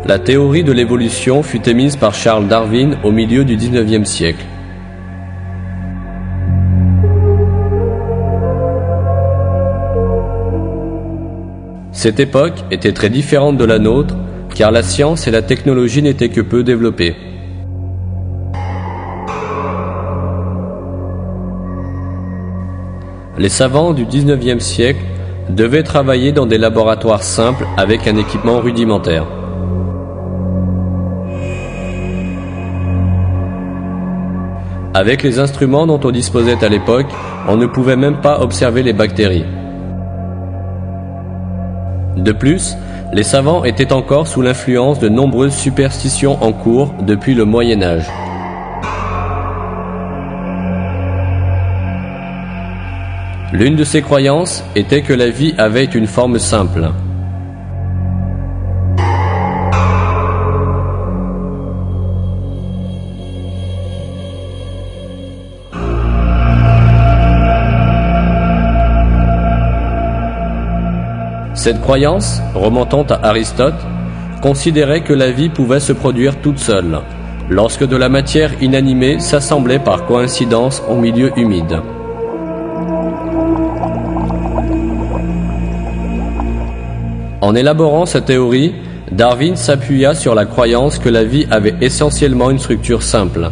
La théorie de l'évolution fut émise par Charles Darwin au milieu du XIXe siècle. Cette époque était très différente de la nôtre, car la science et la technologie n'étaient que peu développées. Les savants du XIXe siècle devaient travailler dans des laboratoires simples avec un équipement rudimentaire. Avec les instruments dont on disposait à l'époque, on ne pouvait même pas observer les bactéries. De plus, les savants étaient encore sous l'influence de nombreuses superstitions en cours depuis le Moyen Âge. L'une de ces croyances était que la vie avait une forme simple. Cette croyance, remontant à Aristote, considérait que la vie pouvait se produire toute seule, lorsque de la matière inanimée s'assemblait par coïncidence en milieu humide. En élaborant sa théorie, Darwin s'appuya sur la croyance que la vie avait essentiellement une structure simple.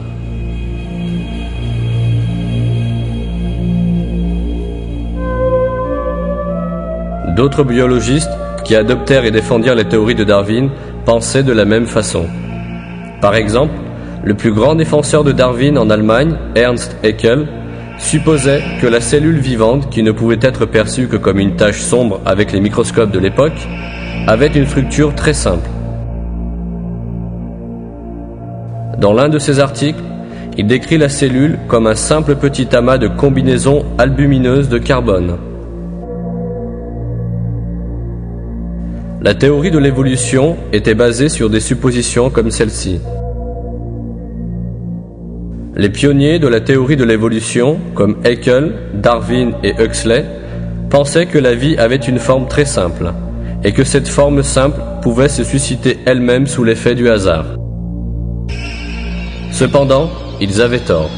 D'autres biologistes qui adoptèrent et défendirent les théories de Darwin pensaient de la même façon. Par exemple, le plus grand défenseur de Darwin en Allemagne, Ernst Haeckel, supposait que la cellule vivante, qui ne pouvait être perçue que comme une tache sombre avec les microscopes de l'époque, avait une structure très simple. Dans l'un de ses articles, il décrit la cellule comme un simple petit amas de combinaisons albumineuses de carbone. La théorie de l'évolution était basée sur des suppositions comme celle-ci. Les pionniers de la théorie de l'évolution, comme Haeckel, Darwin et Huxley, pensaient que la vie avait une forme très simple, et que cette forme simple pouvait se susciter elle-même sous l'effet du hasard. Cependant, ils avaient tort.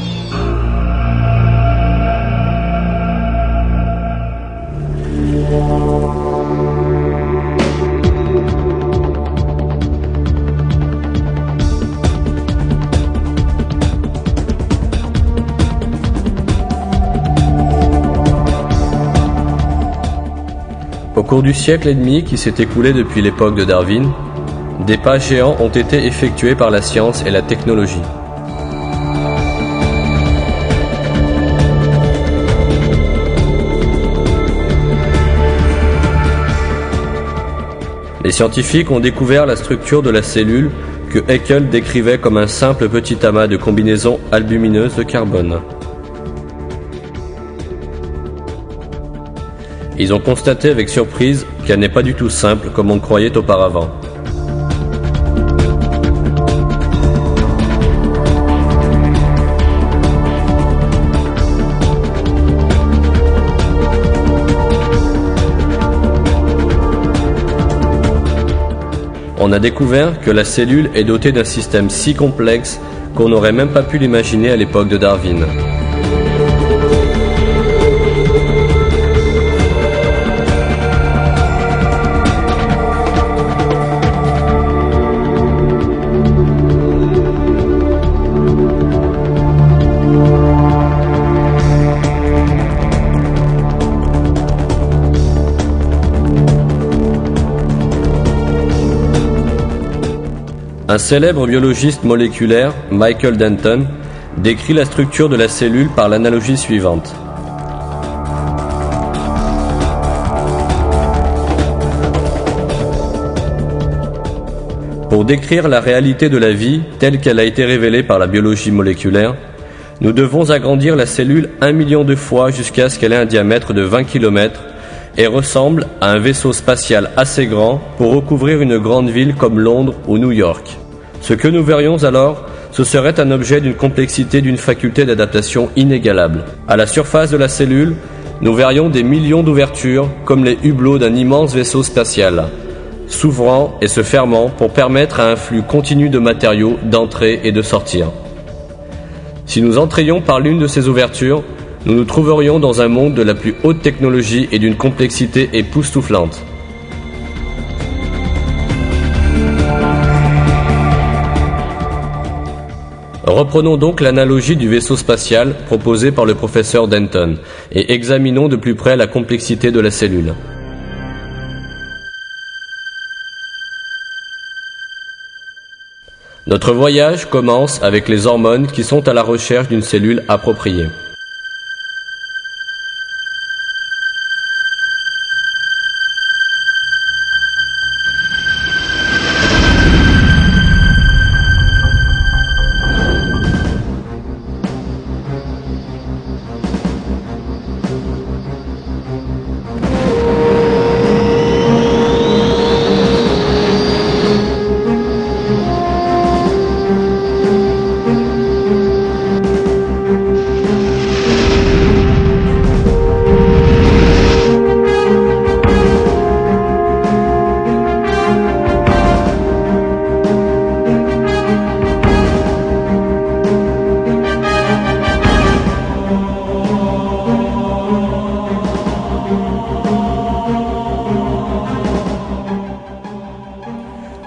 Au cours du siècle et demi qui s'est écoulé depuis l'époque de Darwin, des pas géants ont été effectués par la science et la technologie. Les scientifiques ont découvert la structure de la cellule que Haeckel décrivait comme un simple petit amas de combinaisons albumineuses de carbone. Ils ont constaté avec surprise qu'elle n'est pas du tout simple comme on le croyait auparavant. On a découvert que la cellule est dotée d'un système si complexe qu'on n'aurait même pas pu l'imaginer à l'époque de Darwin. Un célèbre biologiste moléculaire, Michael Denton, décrit la structure de la cellule par l'analogie suivante. Pour décrire la réalité de la vie telle qu'elle a été révélée par la biologie moléculaire, nous devons agrandir la cellule 1 million de fois jusqu'à ce qu'elle ait un diamètre de 20 km et ressemble à un vaisseau spatial assez grand pour recouvrir une grande ville comme Londres ou New York. Ce que nous verrions alors, ce serait un objet d'une complexité, d'une faculté d'adaptation inégalable. À la surface de la cellule, nous verrions des millions d'ouvertures comme les hublots d'un immense vaisseau spatial. s'ouvrant et se fermant pour permettre à un flux continu de matériaux d'entrer et de sortir. Si nous entrions par l'une de ces ouvertures, nous nous trouverions dans un monde de la plus haute technologie et d'une complexité époustouflante. Reprenons donc l'analogie du vaisseau spatial proposée par le professeur Denton et examinons de plus près la complexité de la cellule. Notre voyage commence avec les hormones qui sont à la recherche d'une cellule appropriée.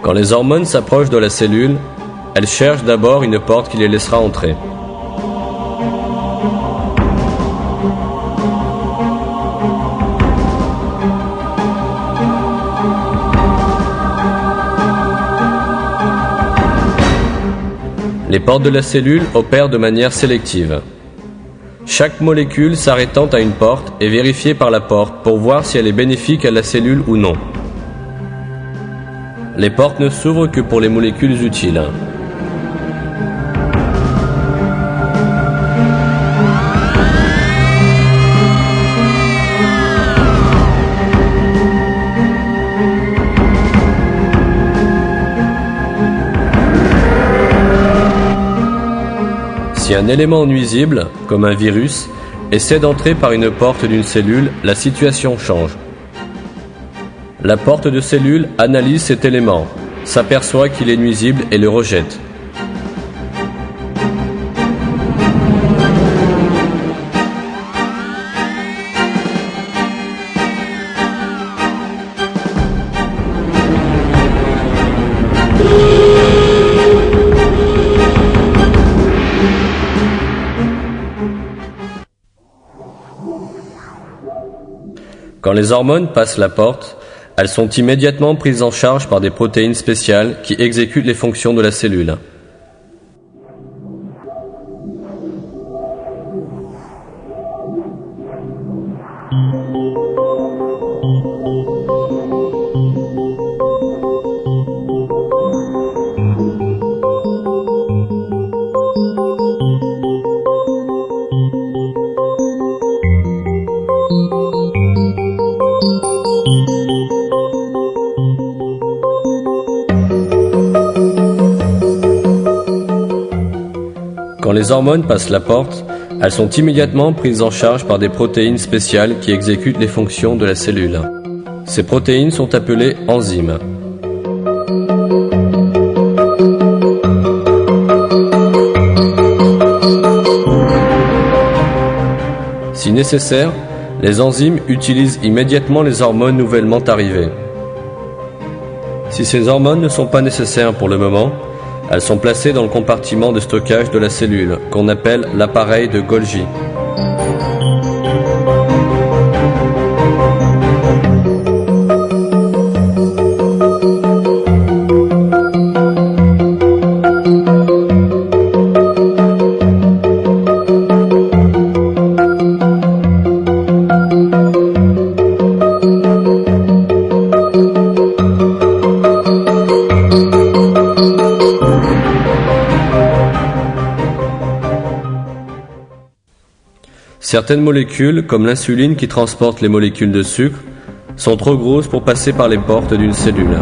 Quand les hormones s'approchent de la cellule, elles cherchent d'abord une porte qui les laissera entrer. Les portes de la cellule opèrent de manière sélective. Chaque molécule s'arrêtant à une porte est vérifiée par la porte pour voir si elle est bénéfique à la cellule ou non. Les portes ne s'ouvrent que pour les molécules utiles. Si un élément nuisible, comme un virus, essaie d'entrer par une porte d'une cellule, la situation change. La porte de cellule analyse cet élément, s'aperçoit qu'il est nuisible et le rejette. Quand les hormones passent la porte, elles sont immédiatement prises en charge par des protéines spéciales qui exécutent les fonctions de la cellule. Quand les hormones passent la porte, elles sont immédiatement prises en charge par des protéines spéciales qui exécutent les fonctions de la cellule. Ces protéines sont appelées enzymes. Si nécessaire, les enzymes utilisent immédiatement les hormones nouvellement arrivées. Si ces hormones ne sont pas nécessaires pour le moment, elles sont placées dans le compartiment de stockage de la cellule, qu'on appelle l'appareil de Golgi. Certaines molécules, comme l'insuline qui transporte les molécules de sucre, sont trop grosses pour passer par les portes d'une cellule.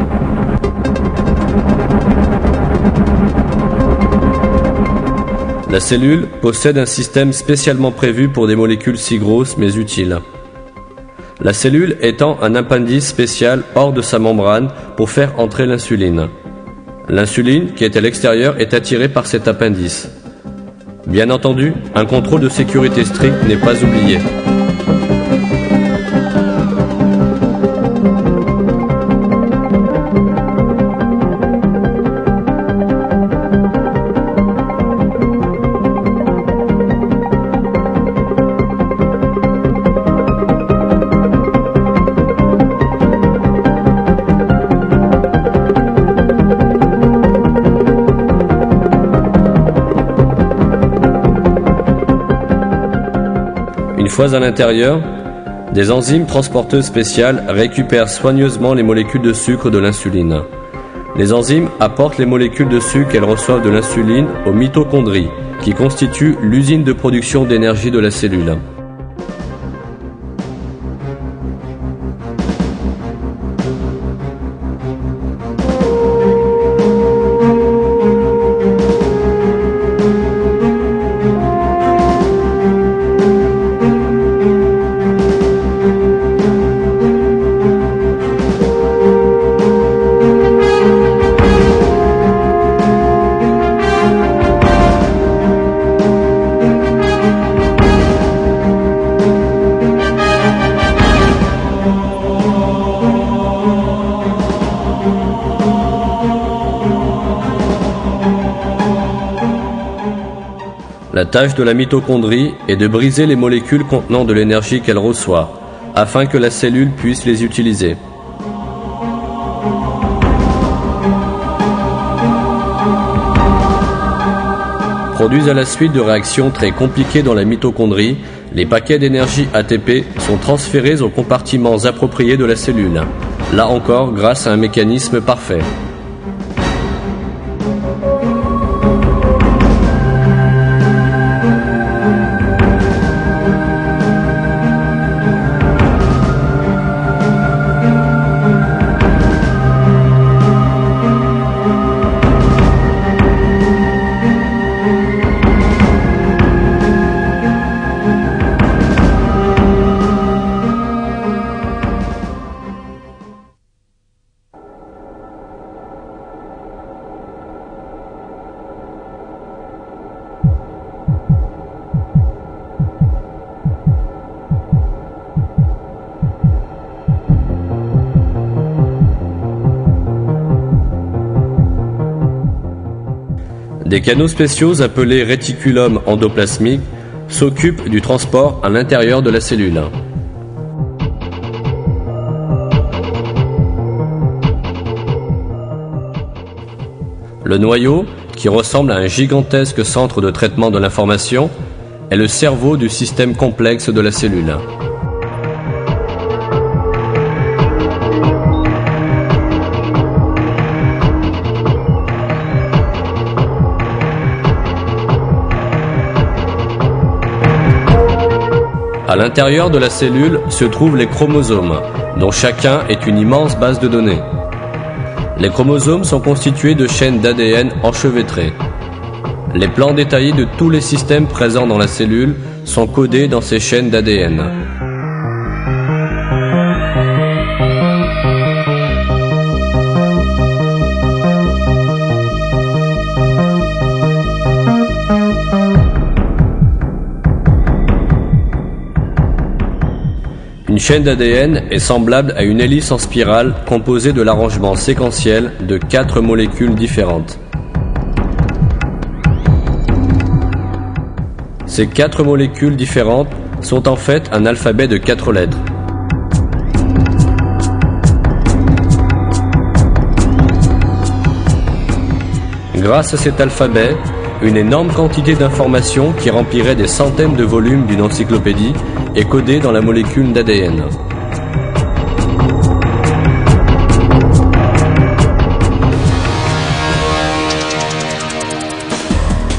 La cellule possède un système spécialement prévu pour des molécules si grosses mais utiles. La cellule étant un appendice spécial hors de sa membrane pour faire entrer l'insuline. L'insuline, qui est à l'extérieur, est attirée par cet appendice. Bien entendu, un contrôle de sécurité strict n'est pas oublié. Une fois à l'intérieur, des enzymes transporteuses spéciales récupèrent soigneusement les molécules de sucre de l'insuline. Les enzymes apportent les molécules de sucre qu'elles reçoivent de l'insuline aux mitochondries, qui constituent l'usine de production d'énergie de la cellule. La tâche de la mitochondrie est de briser les molécules contenant de l'énergie qu'elle reçoit, afin que la cellule puisse les utiliser. Produits à la suite de réactions très compliquées dans la mitochondrie, les paquets d'énergie ATP sont transférés aux compartiments appropriés de la cellule, là encore grâce à un mécanisme parfait. Des canaux spéciaux appelés réticulum endoplasmique s'occupent du transport à l'intérieur de la cellule. Le noyau, qui ressemble à un gigantesque centre de traitement de l'information, est le cerveau du système complexe de la cellule. À l'intérieur de la cellule se trouvent les chromosomes, dont chacun est une immense base de données. Les chromosomes sont constitués de chaînes d'ADN enchevêtrées. Les plans détaillés de tous les systèmes présents dans la cellule sont codés dans ces chaînes d'ADN. Une chaîne d'ADN est semblable à une hélice en spirale composée de l'arrangement séquentiel de 4 molécules différentes. Ces 4 molécules différentes sont en fait un alphabet de 4 lettres. Grâce à cet alphabet, une énorme quantité d'informations qui remplirait des centaines de volumes d'une encyclopédie est codée dans la molécule d'ADN.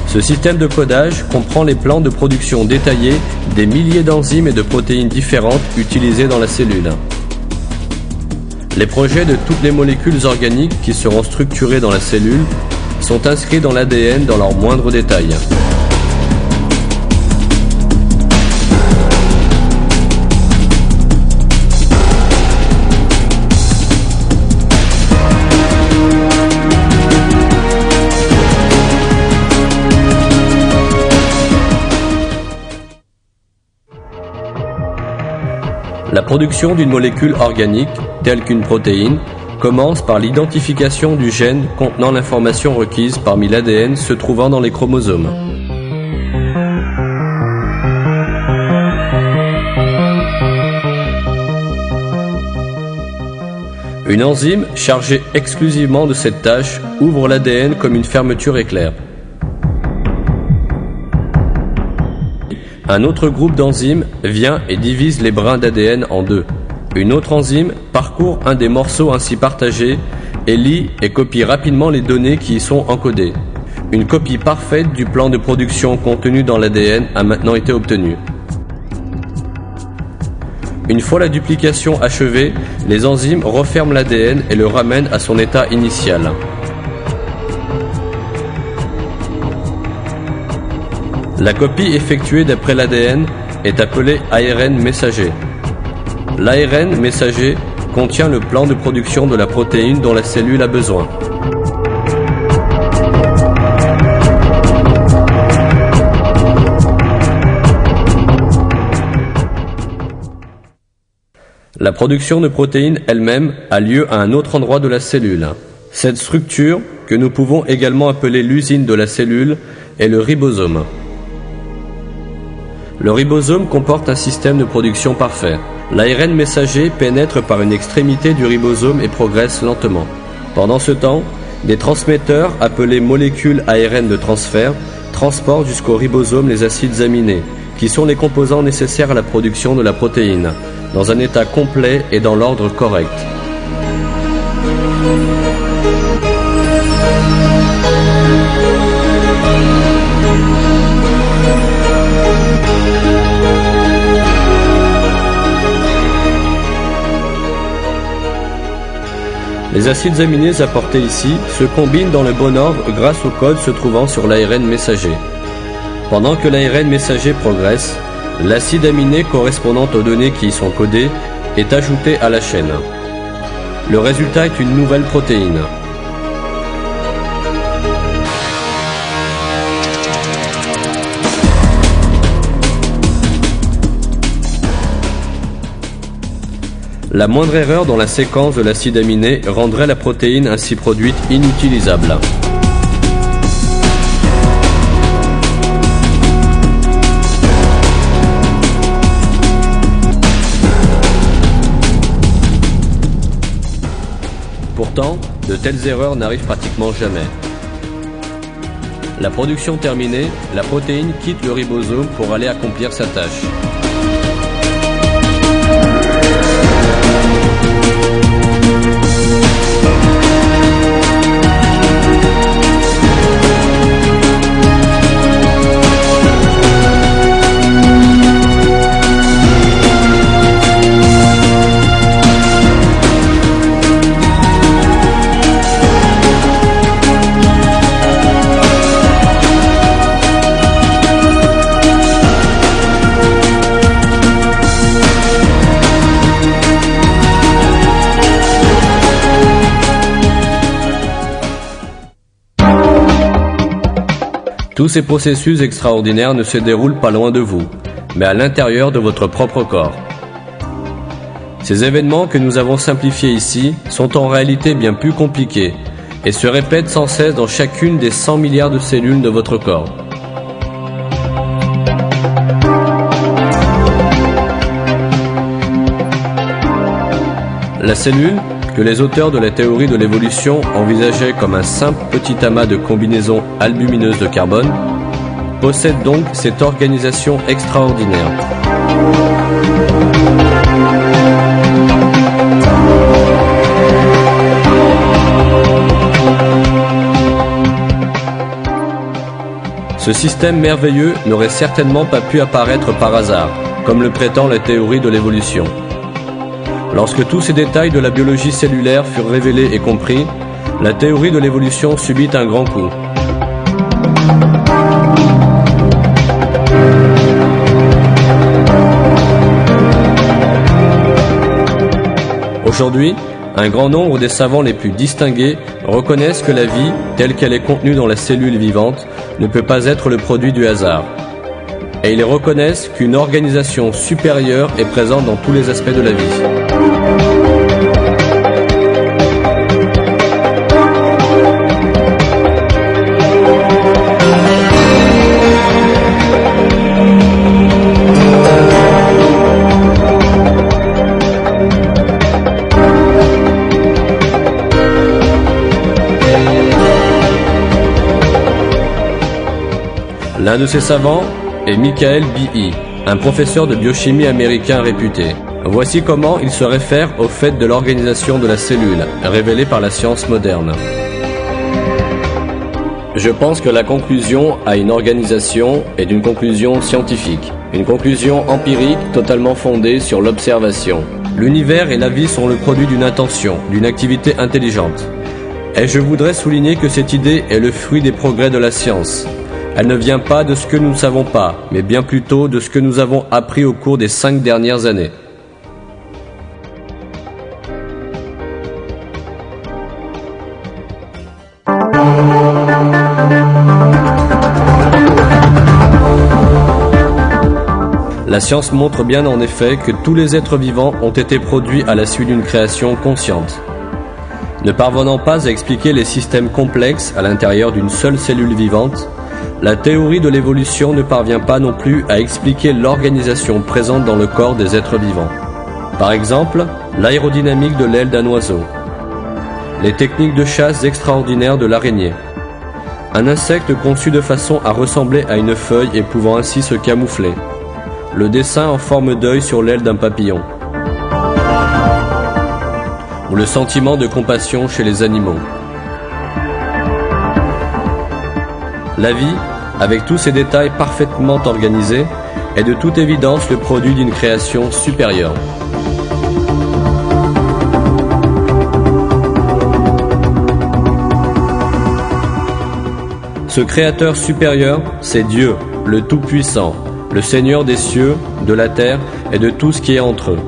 Ce système de codage comprend les plans de production détaillés des milliers d'enzymes et de protéines différentes utilisées dans la cellule. Les projets de toutes les molécules organiques qui seront structurées dans la cellule sont inscrits dans l'ADN dans leurs moindres détails. La production d'une molécule organique, telle qu'une protéine, commence par l'identification du gène contenant l'information requise parmi l'ADN se trouvant dans les chromosomes. Une enzyme chargée exclusivement de cette tâche ouvre l'ADN comme une fermeture éclair. Un autre groupe d'enzymes vient et divise les brins d'ADN en deux. Une autre enzyme parcourt un des morceaux ainsi partagés et lit et copie rapidement les données qui y sont encodées. Une copie parfaite du plan de production contenu dans l'ADN a maintenant été obtenue. Une fois la duplication achevée, les enzymes referment l'ADN et le ramènent à son état initial. La copie effectuée d'après l'ADN est appelée ARN messager. L'ARN messager contient le plan de production de la protéine dont la cellule a besoin. La production de protéines elle-même a lieu à un autre endroit de la cellule. Cette structure, que nous pouvons également appeler l'usine de la cellule, est le ribosome. Le ribosome comporte un système de production parfait. L'ARN messager pénètre par une extrémité du ribosome et progresse lentement. Pendant ce temps, des transmetteurs, appelés molécules ARN de transfert, transportent jusqu'au ribosome les acides aminés, qui sont les composants nécessaires à la production de la protéine, dans un état complet et dans l'ordre correct. Les acides aminés apportés ici se combinent dans le bon ordre grâce au code se trouvant sur l'ARN messager. Pendant que l'ARN messager progresse, l'acide aminé correspondant aux données qui y sont codées est ajouté à la chaîne. Le résultat est une nouvelle protéine. La moindre erreur dans la séquence de l'acide aminé rendrait la protéine ainsi produite inutilisable. Pourtant, de telles erreurs n'arrivent pratiquement jamais. La production terminée, la protéine quitte le ribosome pour aller accomplir sa tâche. Tous ces processus extraordinaires ne se déroulent pas loin de vous, mais à l'intérieur de votre propre corps. Ces événements que nous avons simplifiés ici sont en réalité bien plus compliqués et se répètent sans cesse dans chacune des 100 milliards de cellules de votre corps. La cellule, que les auteurs de la théorie de l'évolution envisageaient comme un simple petit amas de combinaisons albumineuses de carbone, possède donc cette organisation extraordinaire. Ce système merveilleux n'aurait certainement pas pu apparaître par hasard, comme le prétend la théorie de l'évolution. Lorsque tous ces détails de la biologie cellulaire furent révélés et compris, la théorie de l'évolution subit un grand coup. Aujourd'hui, un grand nombre des savants les plus distingués reconnaissent que la vie, telle qu'elle est contenue dans la cellule vivante, ne peut pas être le produit du hasard. et ils reconnaissent qu'une organisation supérieure est présente dans tous les aspects de la vie. L'un de ces savants est Michael Behe, un professeur de biochimie américain réputé. Voici comment il se réfère au fait de l'organisation de la cellule, révélée par la science moderne. Je pense que la conclusion à une organisation est une conclusion scientifique, une conclusion empirique totalement fondée sur l'observation. L'univers et la vie sont le produit d'une intention, d'une activité intelligente. Et je voudrais souligner que cette idée est le fruit des progrès de la science. Elle ne vient pas de ce que nous ne savons pas, mais bien plutôt de ce que nous avons appris au cours des 5 dernières années. La science montre bien en effet que tous les êtres vivants ont été produits à la suite d'une création consciente. Ne parvenant pas à expliquer les systèmes complexes à l'intérieur d'une seule cellule vivante, la théorie de l'évolution ne parvient pas non plus à expliquer l'organisation présente dans le corps des êtres vivants. Par exemple, l'aérodynamique de l'aile d'un oiseau, les techniques de chasse extraordinaires de l'araignée, un insecte conçu de façon à ressembler à une feuille et pouvant ainsi se camoufler, le dessin en forme d'œil sur l'aile d'un papillon, ou le sentiment de compassion chez les animaux. La vie, avec tous ces détails parfaitement organisés, est de toute évidence le produit d'une création supérieure. Ce créateur supérieur, c'est Dieu, le Tout-Puissant, le Seigneur des cieux, de la terre et de tout ce qui est entre eux.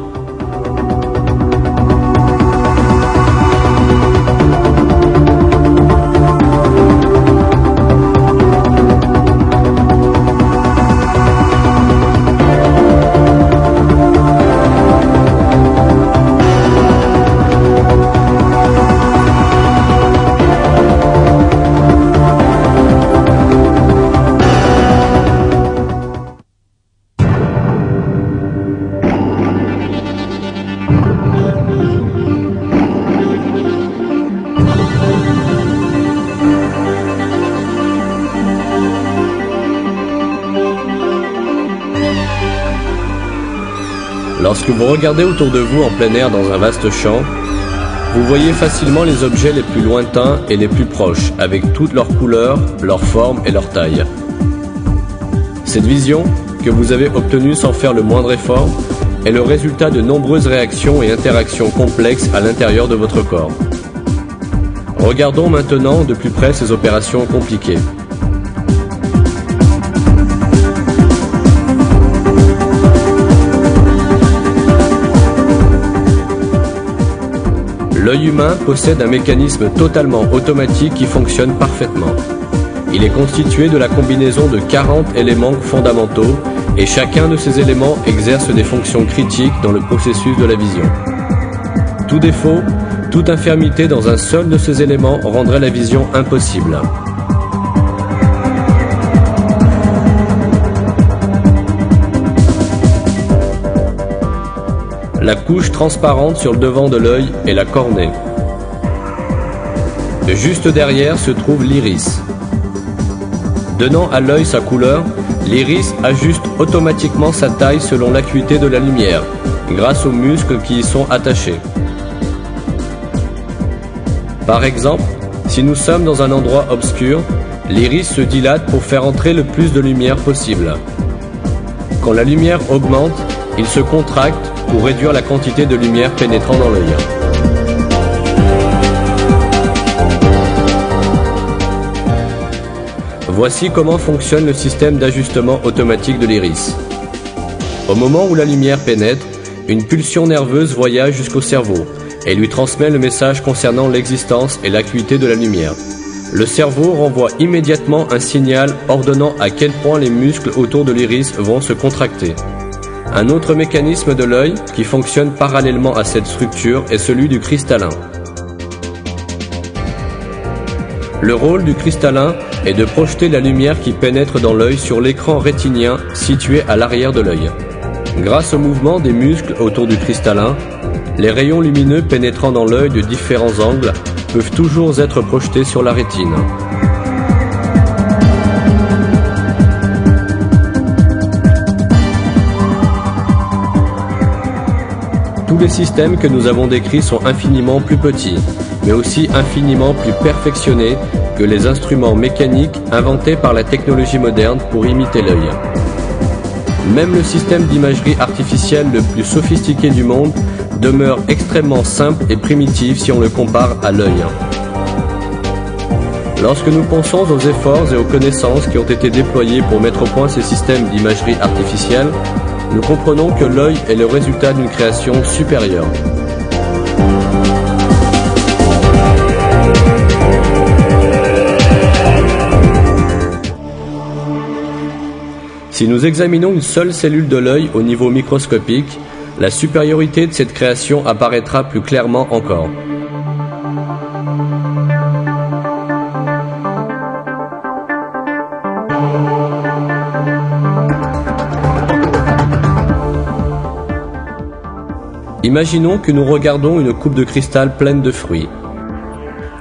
Lorsque vous regardez autour de vous en plein air dans un vaste champ, vous voyez facilement les objets les plus lointains et les plus proches, avec toutes leurs couleurs, leurs formes et leur taille. Cette vision, que vous avez obtenue sans faire le moindre effort, est le résultat de nombreuses réactions et interactions complexes à l'intérieur de votre corps. Regardons maintenant de plus près ces opérations compliquées. L'œil humain possède un mécanisme totalement automatique qui fonctionne parfaitement. Il est constitué de la combinaison de 40 éléments fondamentaux et chacun de ces éléments exerce des fonctions critiques dans le processus de la vision. Tout défaut, toute infirmité dans un seul de ces éléments rendrait la vision impossible. La couche transparente sur le devant de l'œil est la cornée. Juste derrière se trouve l'iris. Donnant à l'œil sa couleur, l'iris ajuste automatiquement sa taille selon l'acuité de la lumière, grâce aux muscles qui y sont attachés. Par exemple, si nous sommes dans un endroit obscur, l'iris se dilate pour faire entrer le plus de lumière possible. Quand la lumière augmente, il se contracte pour réduire la quantité de lumière pénétrant dans l'œil. Voici comment fonctionne le système d'ajustement automatique de l'iris. Au moment où la lumière pénètre, une pulsion nerveuse voyage jusqu'au cerveau et lui transmet le message concernant l'existence et l'acuité de la lumière. Le cerveau renvoie immédiatement un signal ordonnant à quel point les muscles autour de l'iris vont se contracter. Un autre mécanisme de l'œil qui fonctionne parallèlement à cette structure est celui du cristallin. Le rôle du cristallin est de projeter la lumière qui pénètre dans l'œil sur l'écran rétinien situé à l'arrière de l'œil. Grâce au mouvement des muscles autour du cristallin, les rayons lumineux pénétrant dans l'œil de différents angles peuvent toujours être projetés sur la rétine. Tous les systèmes que nous avons décrits sont infiniment plus petits, mais aussi infiniment plus perfectionnés que les instruments mécaniques inventés par la technologie moderne pour imiter l'œil. Même le système d'imagerie artificielle le plus sophistiqué du monde demeure extrêmement simple et primitif si on le compare à l'œil. Lorsque nous pensons aux efforts et aux connaissances qui ont été déployés pour mettre au point ces systèmes d'imagerie artificielle, nous comprenons que l'œil est le résultat d'une création supérieure. Si nous examinons une seule cellule de l'œil au niveau microscopique, la supériorité de cette création apparaîtra plus clairement encore. Imaginons que nous regardons une coupe de cristal pleine de fruits.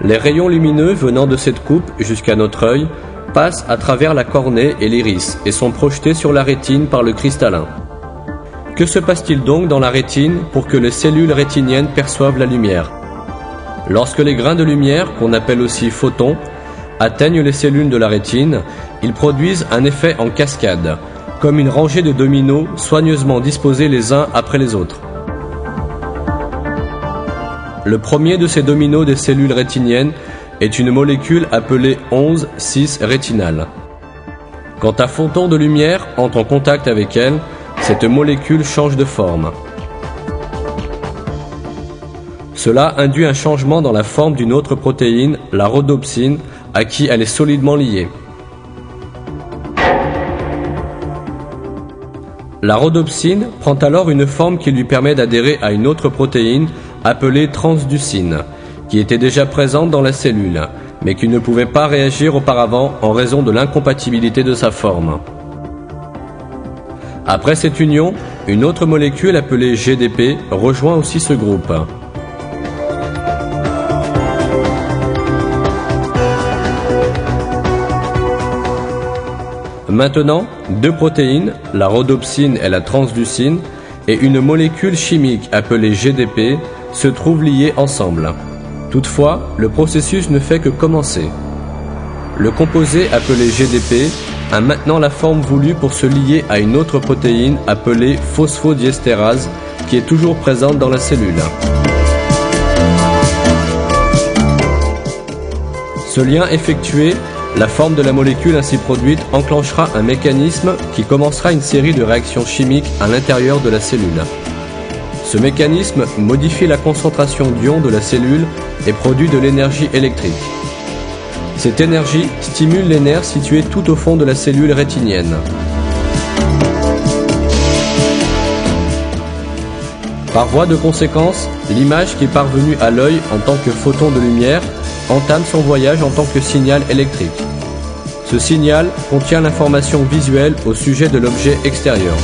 Les rayons lumineux venant de cette coupe jusqu'à notre œil passent à travers la cornée et l'iris et sont projetés sur la rétine par le cristallin. Que se passe-t-il donc dans la rétine pour que les cellules rétiniennes perçoivent la lumière? Lorsque les grains de lumière, qu'on appelle aussi photons, atteignent les cellules de la rétine, ils produisent un effet en cascade, comme une rangée de dominos soigneusement disposés les uns après les autres. Le premier de ces dominos des cellules rétiniennes est une molécule appelée 11,6-rétinal. Quand un photon de lumière entre en contact avec elle, cette molécule change de forme. Cela induit un changement dans la forme d'une autre protéine, la rhodopsine, à qui elle est solidement liée. La rhodopsine prend alors une forme qui lui permet d'adhérer à une autre protéine appelée transducine, qui était déjà présente dans la cellule, mais qui ne pouvait pas réagir auparavant en raison de l'incompatibilité de sa forme. Après cette union, une autre molécule appelée GDP rejoint aussi ce groupe. Maintenant, deux protéines, la rhodopsine et la transducine, et une molécule chimique appelée GDP se trouvent liées ensemble. Toutefois, le processus ne fait que commencer. Le composé appelé GDP a maintenant la forme voulue pour se lier à une autre protéine appelée phosphodiestérase qui est toujours présente dans la cellule. Ce lien effectué, la forme de la molécule ainsi produite enclenchera un mécanisme qui commencera une série de réactions chimiques à l'intérieur de la cellule. Ce mécanisme modifie la concentration d'ions de la cellule et produit de l'énergie électrique. Cette énergie stimule les nerfs situés tout au fond de la cellule rétinienne. Par voie de conséquence, l'image qui est parvenue à l'œil en tant que photon de lumière entame son voyage en tant que signal électrique. Ce signal contient l'information visuelle au sujet de l'objet extérieur.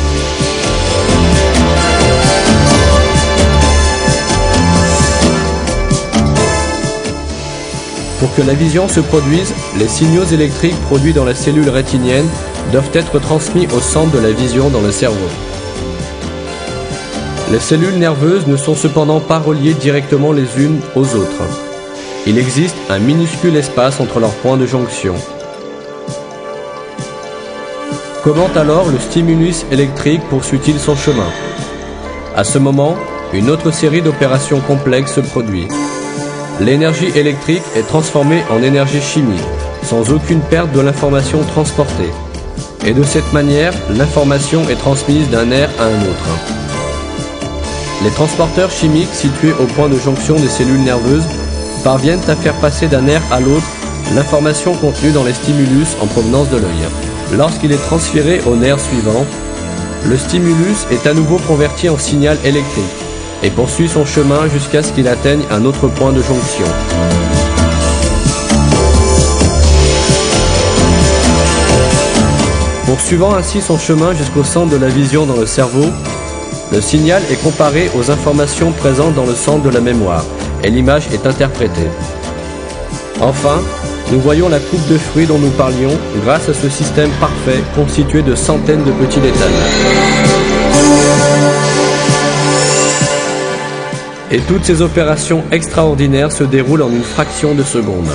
Pour que la vision se produise, les signaux électriques produits dans la cellule rétinienne doivent être transmis au centre de la vision dans le cerveau. Les cellules nerveuses ne sont cependant pas reliées directement les unes aux autres. Il existe un minuscule espace entre leurs points de jonction. Comment alors le stimulus électrique poursuit-il son chemin? À ce moment, une autre série d'opérations complexes se produit. L'énergie électrique est transformée en énergie chimique, sans aucune perte de l'information transportée. Et de cette manière, l'information est transmise d'un nerf à un autre. Les transporteurs chimiques situés au point de jonction des cellules nerveuses parviennent à faire passer d'un nerf à l'autre l'information contenue dans les stimulus en provenance de l'œil. Lorsqu'il est transféré au nerf suivant, le stimulus est à nouveau converti en signal électrique et poursuit son chemin jusqu'à ce qu'il atteigne un autre point de jonction. Poursuivant ainsi son chemin jusqu'au centre de la vision dans le cerveau, le signal est comparé aux informations présentes dans le centre de la mémoire et l'image est interprétée. Enfin, nous voyons la coupe de fruits dont nous parlions grâce à ce système parfait constitué de centaines de petits détails. Et toutes ces opérations extraordinaires se déroulent en une fraction de seconde.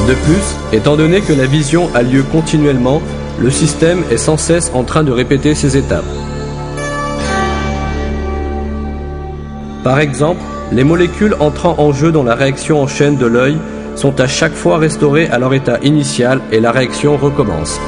De plus, étant donné que la vision a lieu continuellement, le système est sans cesse en train de répéter ces étapes. Par exemple, les molécules entrant en jeu dans la réaction en chaîne de l'œil sont à chaque fois restaurées à leur état initial et la réaction recommence.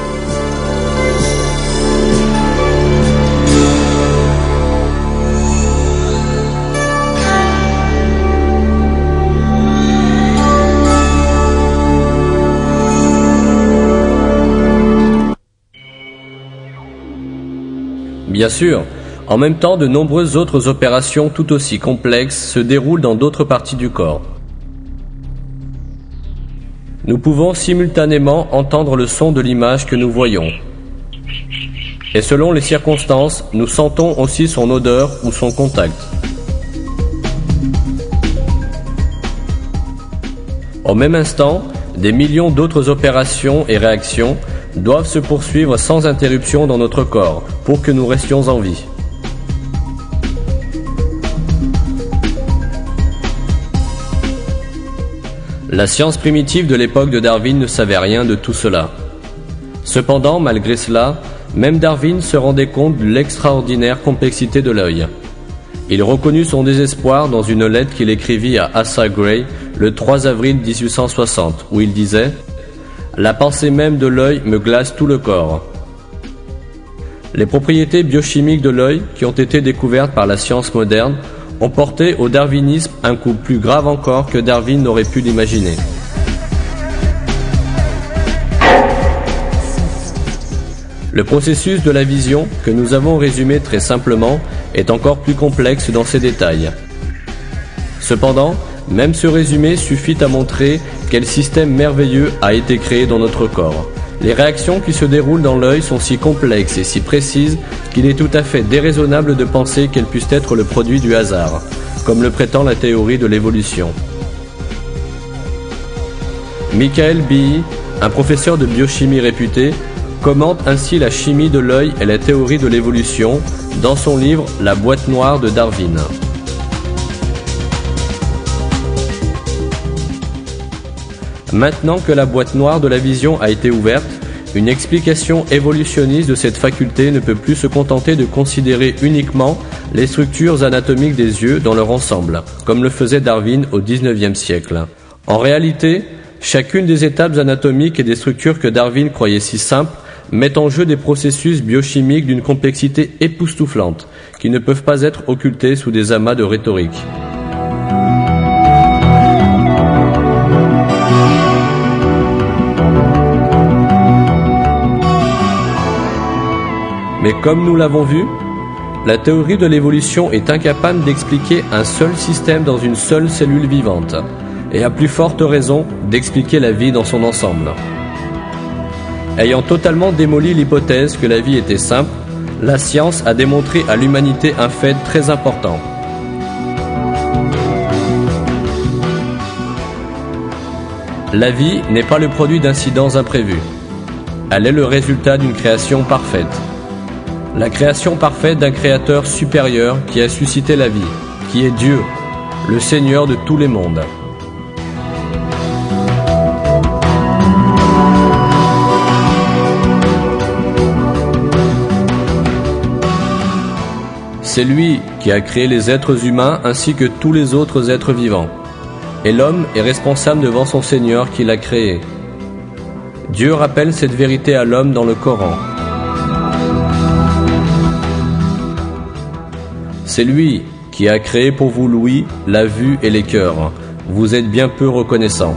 Bien sûr, en même temps, de nombreuses autres opérations tout aussi complexes se déroulent dans d'autres parties du corps. Nous pouvons simultanément entendre le son de l'image que nous voyons. Et selon les circonstances, nous sentons aussi son odeur ou son contact. Au même instant, des millions d'autres opérations et réactions doivent se poursuivre sans interruption dans notre corps pour que nous restions en vie. La science primitive de l'époque de Darwin ne savait rien de tout cela. Cependant, malgré cela, même Darwin se rendait compte de l'extraordinaire complexité de l'œil. Il reconnut son désespoir dans une lettre qu'il écrivit à Asa Gray le 3 avril 1860, où il disait « La pensée même de l'œil me glace tout le corps ». Les propriétés biochimiques de l'œil, qui ont été découvertes par la science moderne, ont porté au darwinisme un coup plus grave encore que Darwin n'aurait pu l'imaginer. Le processus de la vision, que nous avons résumé très simplement, est encore plus complexe dans ses détails. Cependant, même ce résumé suffit à montrer quel système merveilleux a été créé dans notre corps. Les réactions qui se déroulent dans l'œil sont si complexes et si précises qu'il est tout à fait déraisonnable de penser qu'elles puissent être le produit du hasard, comme le prétend la théorie de l'évolution. Michael Behe, un professeur de biochimie réputé, commente ainsi la chimie de l'œil et la théorie de l'évolution dans son livre « La boîte noire de Darwin ». Maintenant que la boîte noire de la vision a été ouverte, une explication évolutionniste de cette faculté ne peut plus se contenter de considérer uniquement les structures anatomiques des yeux dans leur ensemble, comme le faisait Darwin au XIXe siècle. En réalité, chacune des étapes anatomiques et des structures que Darwin croyait si simples met en jeu des processus biochimiques d'une complexité époustouflante, qui ne peuvent pas être occultés sous des amas de rhétorique. Mais comme nous l'avons vu, la théorie de l'évolution est incapable d'expliquer un seul système dans une seule cellule vivante, et à plus forte raison d'expliquer la vie dans son ensemble. Ayant totalement démoli l'hypothèse que la vie était simple, la science a démontré à l'humanité un fait très important. La vie n'est pas le produit d'incidents imprévus. Elle est le résultat d'une création parfaite. La création parfaite d'un créateur supérieur qui a suscité la vie, qui est Dieu, le Seigneur de tous les mondes. C'est lui qui a créé les êtres humains ainsi que tous les autres êtres vivants. Et l'homme est responsable devant son Seigneur qui l'a créé. Dieu rappelle cette vérité à l'homme C'est lui qui a créé pour vous l'ouïe, la vue et les cœurs. Vous êtes bien peu reconnaissant.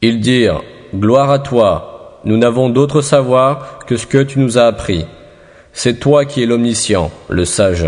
Ils dirent, gloire à toi, nous n'avons d'autre savoir que ce que tu nous as appris. C'est toi qui es l'omniscient, le sage.